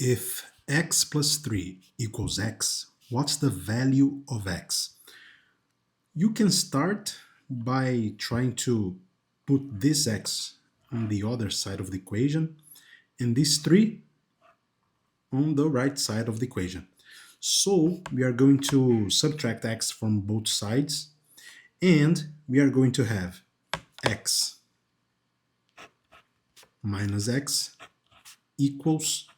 If x plus 3 equals x, what's the value of x? You can start by trying to put this x on the other side of the equation and this 3 on the right side of the equation. So we are going to subtract x from both sides and we are going to have x minus x equals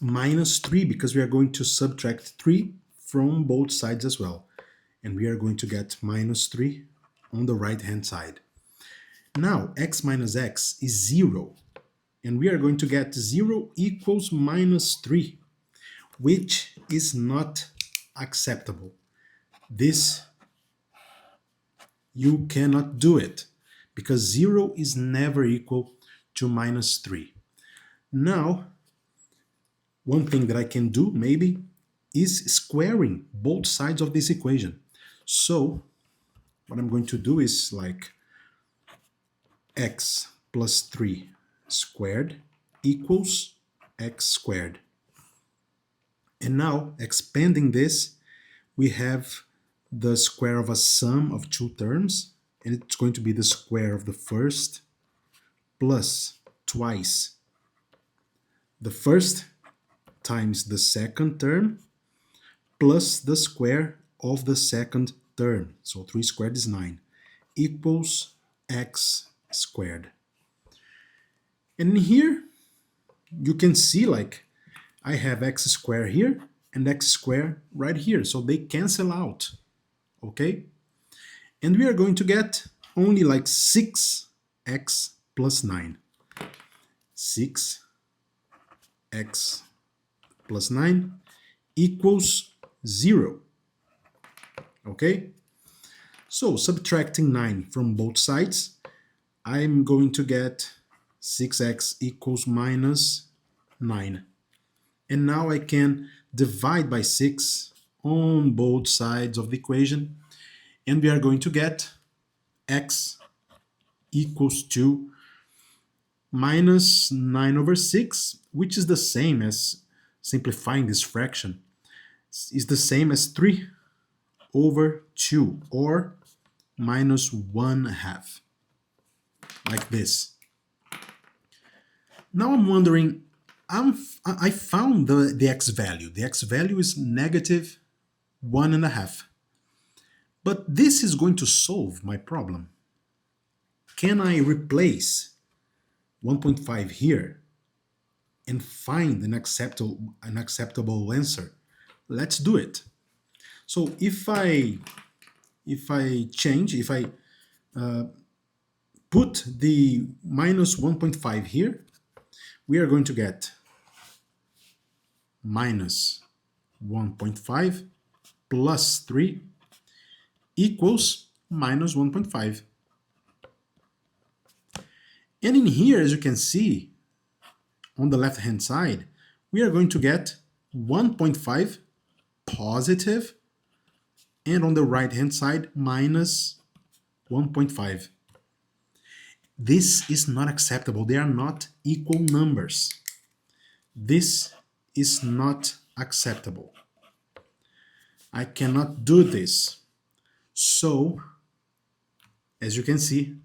minus 3 because we are going to subtract 3 from both sides as well. And we are going to get minus 3 on the right hand side. Now x minus x is 0 and we are going to get 0 equals minus 3, which is not acceptable. This, you cannot do it because 0 is never equal to minus 3. Now, one thing that I can do maybe is squaring both sides of this equation. So what I'm going to do is like x plus 3 squared equals x squared. And now, expanding this, we have the square of a sum of two terms, and it's going to be the square of the first plus twice the first times the second term plus the square of the second term. So 3 squared is 9, equals x squared. And here you can see like I have x squared here and x squared right here, so they cancel out, okay? And we are going to get only like 6x plus 9. 6x plus 9 equals 0, okay? So subtracting 9 from both sides, I'm going to get 6x equals minus 9. And now I can divide by 6 on both sides of the equation, and we are going to get x equals to minus 9 over 6, which is the same as simplifying this fraction, is the same as 3 over 2, or minus 1/2, like this. Now I'm wondering, I found the x value. The x value is negative 1.5. But this is going to solve my problem. Can I replace 1.5 here and find an acceptable answer? Let's do it. So if I put the minus 1.5 here, we are going to get minus 1.5 plus 3 equals minus 1.5. And in here, as you can see, on the left-hand side, we are going to get 1.5 positive, and on the right-hand side, minus 1.5. This is not acceptable. They are not equal numbers. This is not acceptable. I cannot do this. So, as you can see,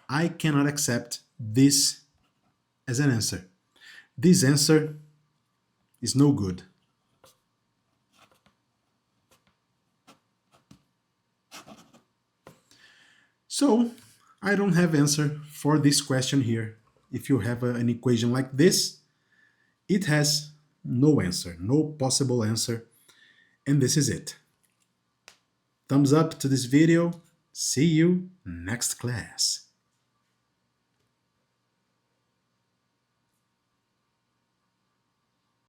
I cannot accept this as an answer. This answer is no good. So, I don't have answer for this question here. If you have an equation like this, it has no answer, no possible answer, and this is it. Thumbs up to this video. See you next class.